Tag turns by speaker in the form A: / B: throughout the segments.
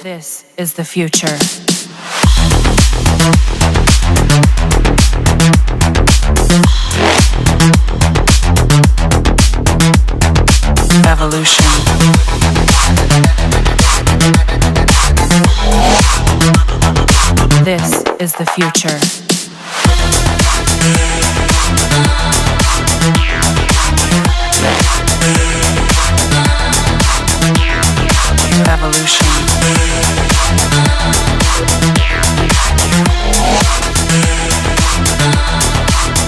A: This is the future. Evolution. This is the future. Evolution.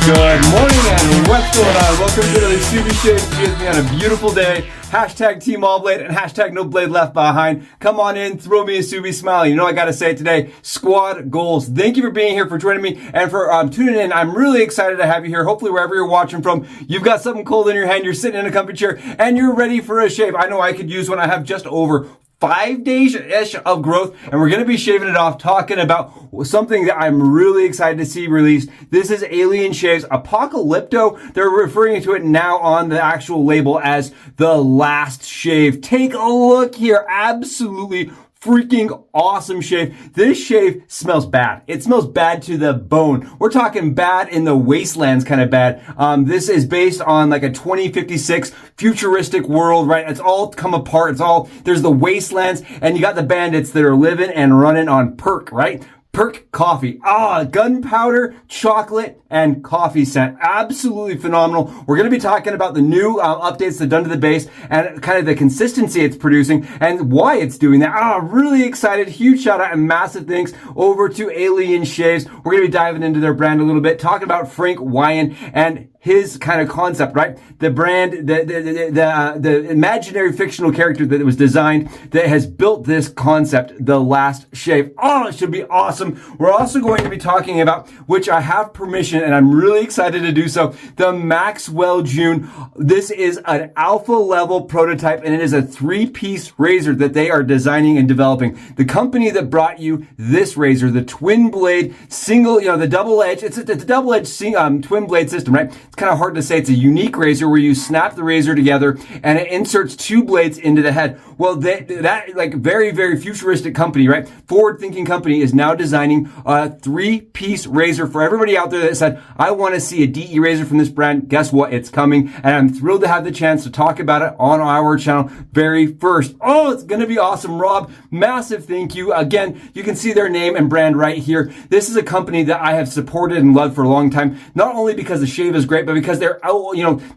B: Good morning and what's going on? Welcome to another Subi Shades with me on a beautiful day. Hashtag Team All Blade and hashtag No Blade Left Behind. Come on in, throw me a Subi smile. You know I gotta say it today, squad goals. Thank you for being here, for joining me, and for tuning in. I'm really excited to have you here. Hopefully wherever you're watching from, you've got something cold in your hand, you're sitting in a comfy chair, and you're ready for a shave. I know I could use one. I have just over 5 days-ish of growth, and we're going to be shaving it off, talking about something that I'm really excited to see released. This is Alien Shaves Apocalypto. They're referring to it now on the actual label as the last shave. Take a look here. Absolutely freaking awesome shave. This shave smells bad. It smells bad to the bone. We're talking bad in the wastelands kind of bad. This is based on like a 2056 futuristic world, right? It's all come apart. There's the wastelands and you got the bandits that are living and running on perk, right? Perk coffee. Gunpowder, chocolate, and coffee scent. Absolutely phenomenal. We're going to be talking about the new updates they've done to the base and kind of the consistency it's producing and why it's doing that. Really excited. Huge shout out and massive thanks over to Alien Shaves. We're going to be diving into their brand a little bit, talking about Frank Wyan and his kind of concept, right? The brand, the imaginary fictional character that was designed that has built this concept, the last shave. It should be awesome. We're also going to be talking about, which I have permission and I'm really excited to do so, the Maxwell June. This is an alpha level prototype and it is a 3-piece razor that they are designing and developing. The company that brought you this razor, the twin blade single, the double edge, it's a double edge twin blade system, right? It's kind of hard to say. It's a unique razor where you snap the razor together and it inserts 2 blades into the head. Well, that like very, very futuristic company, right? Forward-thinking company is now designing a 3-piece razor for everybody out there that said, I want to see a DE razor from this brand. Guess what? It's coming. And I'm thrilled to have the chance to talk about it on our channel very first. It's going to be awesome. Rob, massive thank you. Again, you can see their name and brand right here. This is a company that I have supported and loved for a long time, not only because the shave is great, but because they're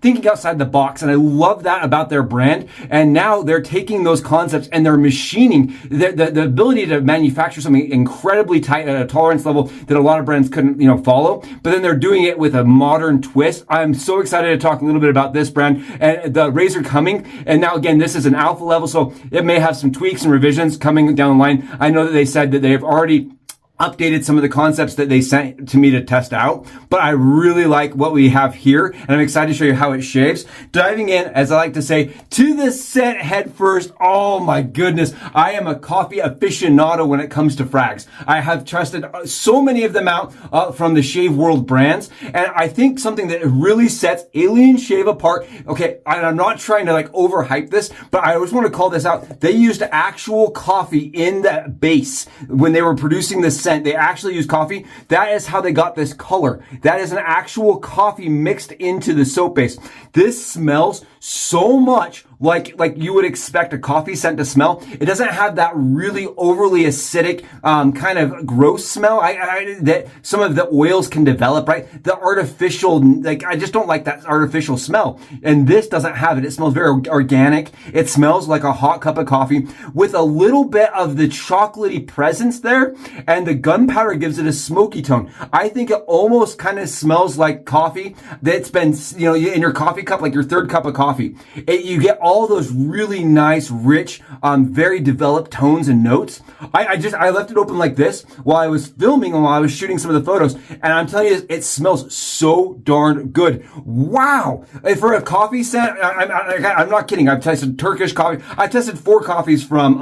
B: thinking outside the box. And I love that about their brand. And now they're taking those concepts and they're machining the ability to manufacture something incredibly tight at a tolerance level that a lot of brands couldn't, follow. But then they're doing it with a modern twist. I'm so excited to talk a little bit about this brand and the razor coming. And now again, this is an alpha level, so it may have some tweaks and revisions coming down the line. I know that they said that they've already updated some of the concepts that they sent to me to test out, but I really like what we have here and I'm excited to show you how it shaves. Diving in, as I like to say, to the scent head first. Oh my goodness, I am a coffee aficionado when it comes to frags. I have trusted so many of them out from the Shave World brands, and I think something that really sets Alien Shave apart, okay, and I'm not trying to like overhype this, but I always want to call this out. They used actual coffee in that base when they were producing the scent. They actually use coffee. That is how they got this color. That is an actual coffee mixed into the soap base. This smells so much like you would expect a coffee scent to smell. It doesn't have that really overly acidic kind of gross smell that some of the oils can develop, right? The artificial, I just don't like that artificial smell. And this doesn't have it. It smells very organic. It smells like a hot cup of coffee with a little bit of the chocolatey presence there, and the gunpowder gives it a smoky tone. I think it almost kind of smells like coffee that's been, in your coffee cup, like your third cup of coffee. You get all those really nice, rich, very developed tones and notes. I left it open like this while I was filming and while I was shooting some of the photos, and I'm telling you, it smells so darn good. Wow! For a coffee scent, I'm not kidding. I've tested Turkish coffee. I tested 4 coffees from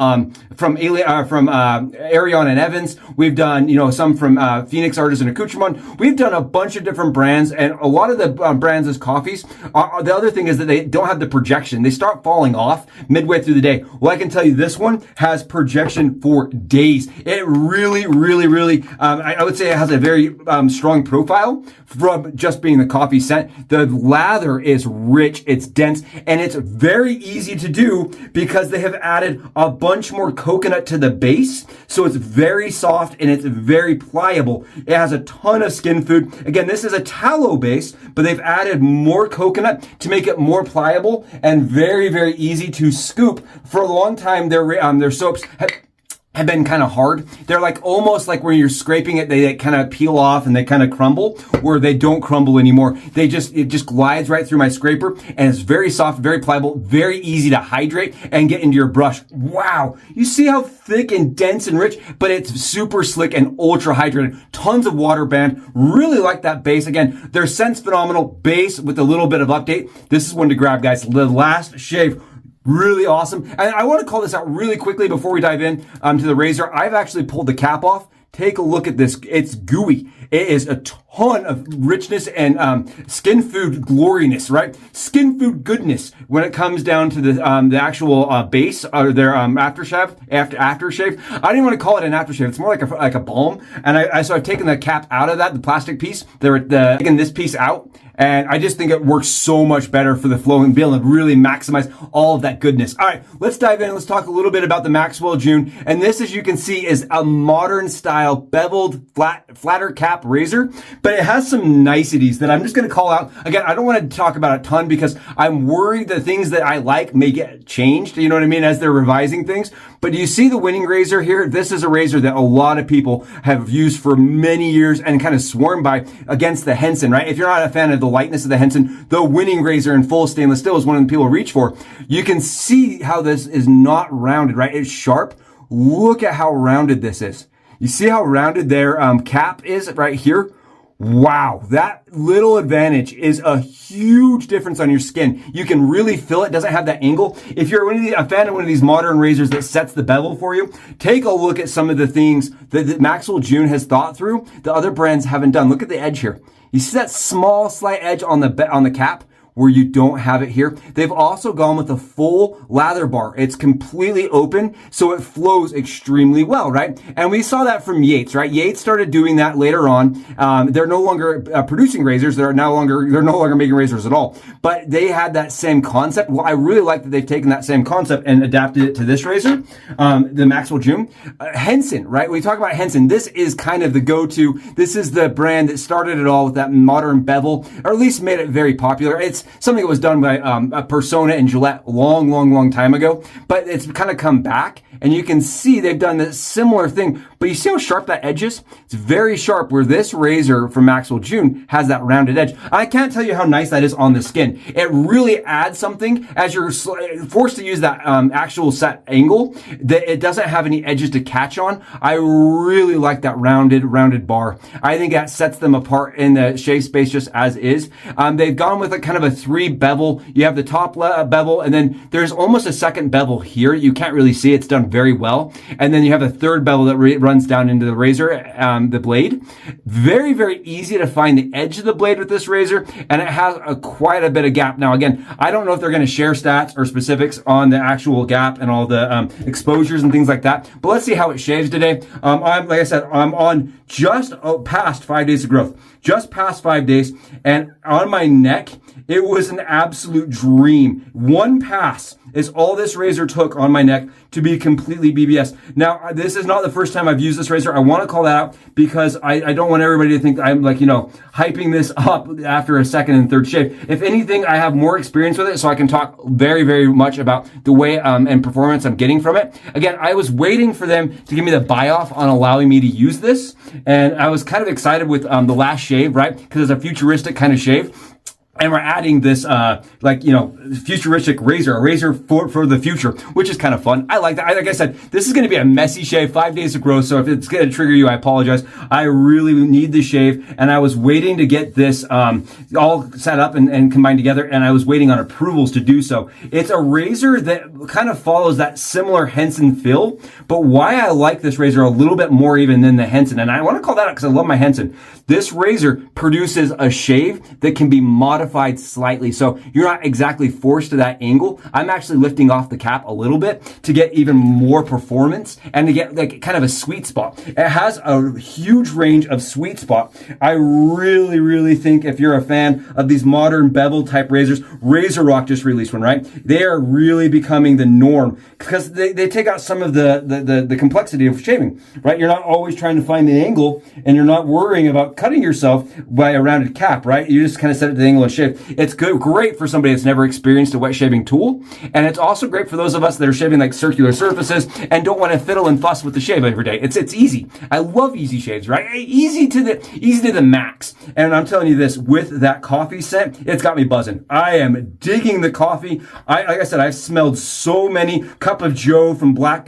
B: Arion and Evans. We've done, some from Phoenix Artisan Accoutrement. We've done a bunch of different brands, and a lot of the brands as coffees. The other thing is that they don't have the projection. They start falling off midway through the day. Well, I can tell you this one has projection for days. It really, I would say it has a very strong profile from just being the coffee scent. The lather is rich, it's dense, and it's very easy to do because they have added a bunch more coconut to the base. So it's very soft and it's very pliable. It has a ton of skin food. Again, this is a tallow base, but they've added more coconut to make it more pliable and very, very easy to scoop. For a long time, their soaps have been kind of hard. They're like almost like when you're scraping it, they kind of peel off and they kind of crumble, where they don't crumble anymore. It just glides right through my scraper, and it's very soft, very pliable, very easy to hydrate and get into your brush. Wow. You see how thick and dense and rich, but it's super slick and ultra hydrated. Tons of water band. Really like that base. Again, their scent's phenomenal. Base with a little bit of update. This is one to grab, guys. The last shave. Really awesome. And I want to call this out really quickly before we dive in to the razor. I've actually pulled the cap off. Take a look at this. It's gooey. It is a ton of richness and skin food gloriness, right? Skin food goodness when it comes down to the actual base or their aftershave. I don't even want to call it an aftershave. It's more like a balm. And so I've taken the cap out of that, the plastic piece. Taking this piece out. And I just think it works so much better for the flow and be able to really maximize all of that goodness. All right, let's dive in. Let's talk a little bit about the Maxwell June. And this, as you can see, is a modern style beveled flatter cap razor, but it has some niceties that I'm just going to call out. Again, I don't want to talk about a ton because I'm worried that things that I like may get changed, you know what I mean, as they're revising things. But do you see the winning razor here? This is a razor that a lot of people have used for many years and kind of sworn by against the Henson, right? If you're not a fan of the lightness of the Henson, the winning razor in full stainless steel is one of the people reach for. You can see how this is not rounded, right? It's sharp. Look at how rounded this is. You see how rounded their cap is right here? Wow, that little advantage is a huge difference on your skin. You can really feel it. Doesn't have that angle. If you're a fan of one of these modern razors that sets the bevel for you, take a look at some of the things that Maxwell June has thought through that other brands haven't done. Look at the edge here. You see that small slight edge on the cap where you don't have it here? They've also gone with a full lather bar. It's completely open, so it flows extremely well, right? And we saw that from YATES, right? YATES started doing that later on. They're no longer producing razors. They're no longer making razors at all. But they had that same concept. Well, I really like that they've taken that same concept and adapted it to this razor, the Maxwell June. Henson, right? We talk about Henson. This is kind of the go-to. This is the brand that started it all with that modern bevel, or at least made it very popular. It's something that was done by Persona and Gillette long time ago, but it's kind of come back, and you can see they've done this similar thing. But you see how sharp that edge is? It's very sharp, where this razor from Maxwell June has that rounded edge. I can't tell you how nice that is on the skin. It really adds something as you're forced to use that actual set angle, that it doesn't have any edges to catch on. I really like that rounded bar. I think that sets them apart in the shave space just as is. They've gone with a kind of a 3 bevel. You have the top bevel, and then there's almost a second bevel here. You can't really see. It's done very well. And then you have a third bevel that runs down into the razor, the blade. Very, very easy to find the edge of the blade with this razor, and it has quite a bit of gap. Now, again, I don't know if they're going to share stats or specifics on the actual gap and all the exposures and things like that, but let's see how it shaves today. Like I said, I'm on just past 5 days of growth. Just past 5 days, and on my neck, it was an absolute dream. One pass is all this razor took on my neck to be completely BBS. Now, this is not the first time I've used this razor. I want to call that out because I don't want everybody to think I'm hyping this up after a second and third shave. If anything, I have more experience with it, so I can talk very, very much about the way and performance I'm getting from it. Again, I was waiting for them to give me the buy-off on allowing me to use this, and I was kind of excited with the last shave, right? Because it's a futuristic kind of shave. And we're adding this, futuristic razor, a razor for the future, which is kind of fun. I like that. Like I said, this is going to be a messy shave, 5 days of growth. So if it's going to trigger you, I apologize. I really need the shave, and I was waiting to get this all set up and combined together, and I was waiting on approvals to do so. It's a razor that kind of follows that similar Henson feel, but why I like this razor a little bit more even than the Henson, and I want to call that out because I love my Henson. This razor produces a shave that can be modified modified slightly. So you're not exactly forced to that angle. I'm actually lifting off the cap a little bit to get even more performance and to get like kind of a sweet spot. It has a huge range of sweet spot. I really think if you're a fan of these modern bevel type razors, Razor Rock just released one, right? They are really becoming the norm because they take out some of the complexity of shaving, right? You're not always trying to find the angle and you're not worrying about cutting yourself by a rounded cap, right? You just kind of set it to the angle and shave. It's great for somebody that's never experienced a wet shaving tool. And it's also great for those of us that are shaving like circular surfaces and don't want to fiddle and fuss with the shave every day. It's easy. I love easy shaves, right? Easy to the max. And I'm telling you this, with that coffee scent, it's got me buzzing. I am digging the coffee. Like I said, I've smelled so many Cup of Joe from Black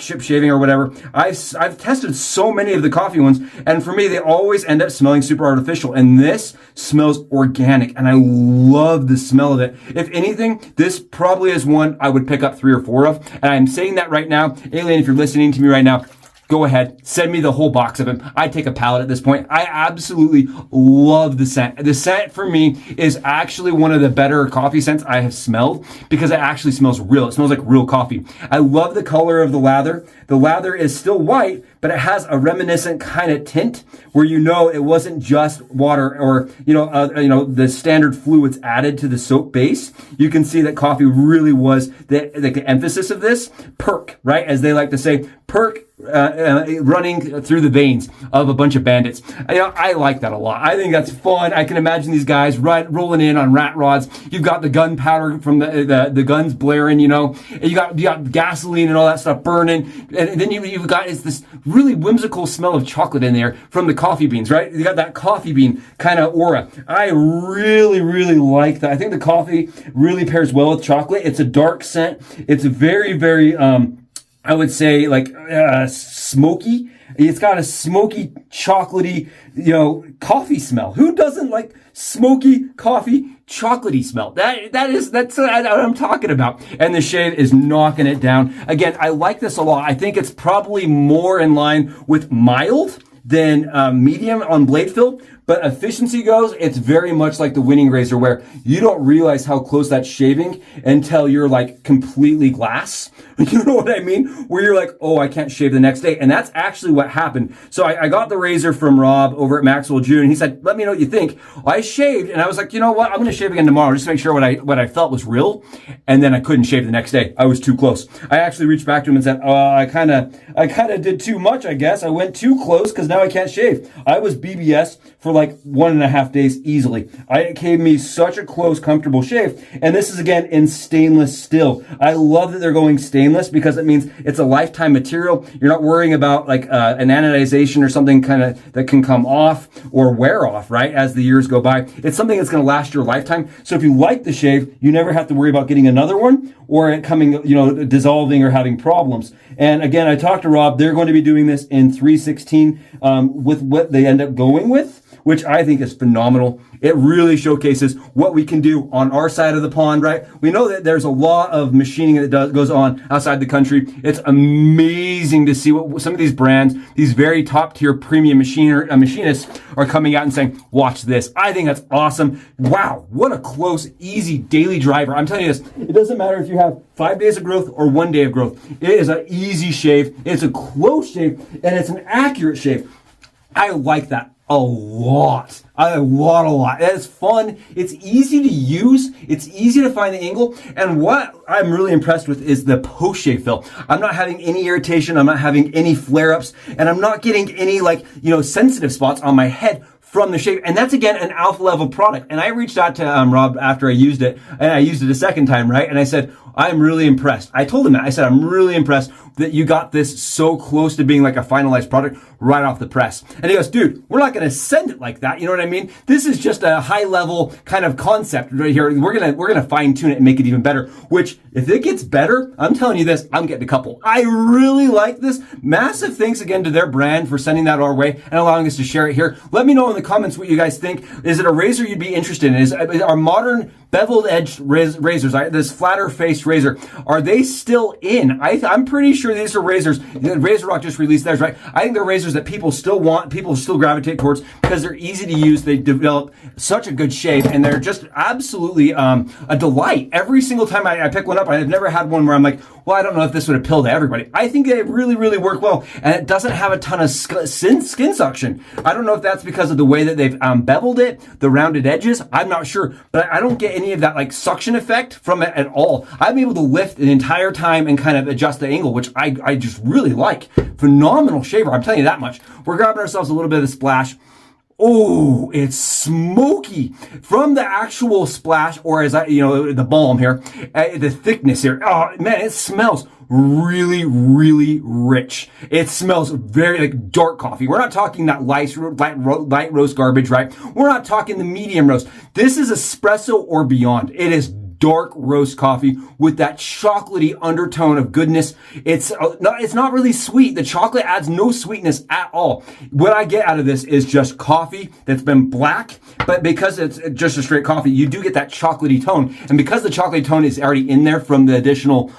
B: Ship Shaving or whatever. I've tested so many of the coffee ones, and for me, they always end up smelling super artificial. And this smells organic, and I love the smell of it. If anything, this probably is one I would pick up 3 or 4 of. And I'm saying that right now. Alien, if you're listening to me right now, go ahead, send me the whole box of them. I'd take a pallet at this point. I absolutely love the scent. The scent for me is actually one of the better coffee scents I have smelled because it actually smells real. It smells like real coffee. I love the color of the lather. The lather is still white, but it has a reminiscent kind of tint where you know it wasn't just water or the standard fluids added to the soap base. You can see that coffee really was the emphasis of this. Perk, right? As they like to say, perk running through the veins of a bunch of bandits. I like that a lot. I think that's fun. I can imagine these guys rolling in on rat rods. You've got the gunpowder from the guns blaring, you got gasoline and all that stuff burning. And then you've got this really whimsical smell of chocolate in there from the coffee beans, right? You got that coffee bean kind of aura. I really like that. I think the coffee really pairs well with chocolate. It's a dark scent. It's very, I would say like smoky. It's got a smoky, chocolatey, coffee smell. Who doesn't like smoky, coffee, chocolatey smell? That's what I'm talking about. And the shave is knocking it down. Again, I like this a lot. I think it's probably more in line with mild than medium on blade fill. But efficiency goes, it's very much like the winning razor where you don't realize how close that's shaving until you're like completely glass. You know what I mean? Where you're like, oh, I can't shave the next day. And that's actually what happened. So I got the razor from Rob over at Maxwell June. He said, let me know what you think. I shaved and I was like, you know what? I'm going to shave again tomorrow just to make sure what I felt was real. And then I couldn't shave the next day. I was too close. I actually reached back to him and said, I kind of did too much, I guess. I went too close because now I can't shave. I was BBS for like 1.5 days easily. It gave me such a close, comfortable shave. And this is again in stainless still. I love that they're going stainless because it means it's a lifetime material. You're not worrying about like an anodization or something kind of that can come off or wear off, right? As the years go by. It's something that's going to last your lifetime. So if you like the shave, you never have to worry about getting another one or it coming, dissolving or having problems. And again, I talked to Rob. They're going to be doing this in 316 with what they end up going with, which I think is phenomenal. It really showcases what we can do on our side of the pond, right? We know that there's a lot of machining that goes on outside the country. It's amazing to see what some of these brands, these very top tier premium machinists are coming out and saying, watch this. I think that's awesome. Wow, what a close, easy daily driver. I'm telling you this, it doesn't matter if you have 5 days of growth or 1 day of growth. It is an easy shave. It's a close shave and it's an accurate shave. I like that a lot. A lot. It's fun. It's easy to use. It's easy to find the angle. And what I'm really impressed with is the post-shave fill. I'm not having any irritation. I'm not having any flare-ups. And I'm not getting any sensitive spots on my head from the shave. And that's again an alpha level product. And I reached out to Rob after I used it, and I used it a second time, right? And I said, I'm really impressed. I told him that. I said, I'm really impressed that you got this so close to being like a finalized product right off the press. And he goes, dude, we're not going to send it like that. You know what I mean? This is just a high level kind of concept right here. We're going to fine tune it and make it even better, which if it gets better, I'm telling you this, I'm getting a couple. I really like this. Massive thanks again to their brand for sending that our way and allowing us to share it here. Let me know in the comments what you guys think. Is it a razor you'd be interested in? Are modern beveled edged razors, this flatter faced razor, are they still in? I'm pretty sure these are razors. Razor Rock just released theirs, right? I think they're razors that people still want, people still gravitate towards because they're easy to use. They develop such a good shape, and they're just absolutely a delight. Every single time I pick one up, I've never had one where I'm like, well, I don't know if this would appeal to everybody. I think they really, really work well, and it doesn't have a ton of skin suction. I don't know if that's because of the way that they've beveled it, the rounded edges. I'm not sure, but I don't get any of that like suction effect from it at all. I'm able to lift the entire time and kind of adjust the angle, which I just really like. Phenomenal shaver, I'm telling you that much. We're grabbing ourselves a little bit of the splash. Oh, it's smoky from the actual splash, or as the balm here, the thickness here. Oh man, it smells really, really rich. It smells very like dark coffee. We're not talking that light roast garbage, right? We're not talking the medium roast. This is espresso or beyond. It is dark roast coffee with that chocolatey undertone of goodness. It's not really sweet. The chocolate adds no sweetness at all. What I get out of this is just coffee that's been black, but because it's just a straight coffee, you do get that chocolatey tone. And because the chocolatey tone is already in there from the additional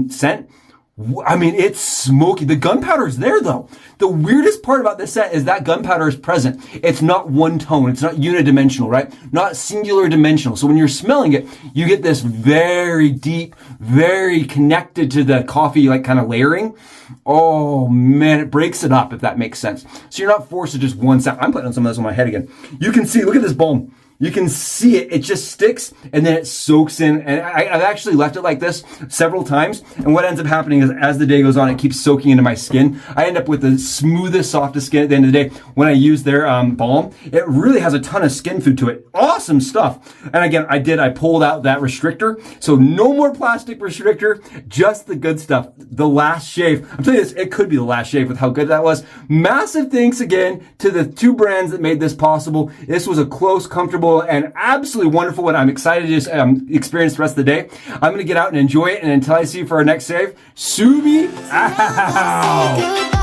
B: scent, I mean, it's smoky. The gunpowder is there though. The weirdest part about this scent is that gunpowder is present. It's not one tone. It's not unidimensional, right? Not singular dimensional. So when you're smelling it, you get this very deep, very connected to the coffee, like kind of layering. Oh man, it breaks it up if that makes sense. So you're not forced to just one scent. I'm putting some of this on my head again. You can see, look at this balm. You can see it. It just sticks and then it soaks in. And I've actually left it like this several times. And what ends up happening is as the day goes on, it keeps soaking into my skin. I end up with the smoothest, softest skin at the end of the day. When I use their balm, it really has a ton of skin food to it. Awesome stuff. And again, I pulled out that restrictor. So no more plastic restrictor, just the good stuff. The last shave. I'm telling you this, it could be the last shave with how good that was. Massive thanks again to the two brands that made this possible. This was a close, comfortable, and absolutely wonderful one. I'm excited to just experience the rest of the day. I'm going to get out and enjoy it. And until I see you for our next save, Subi out.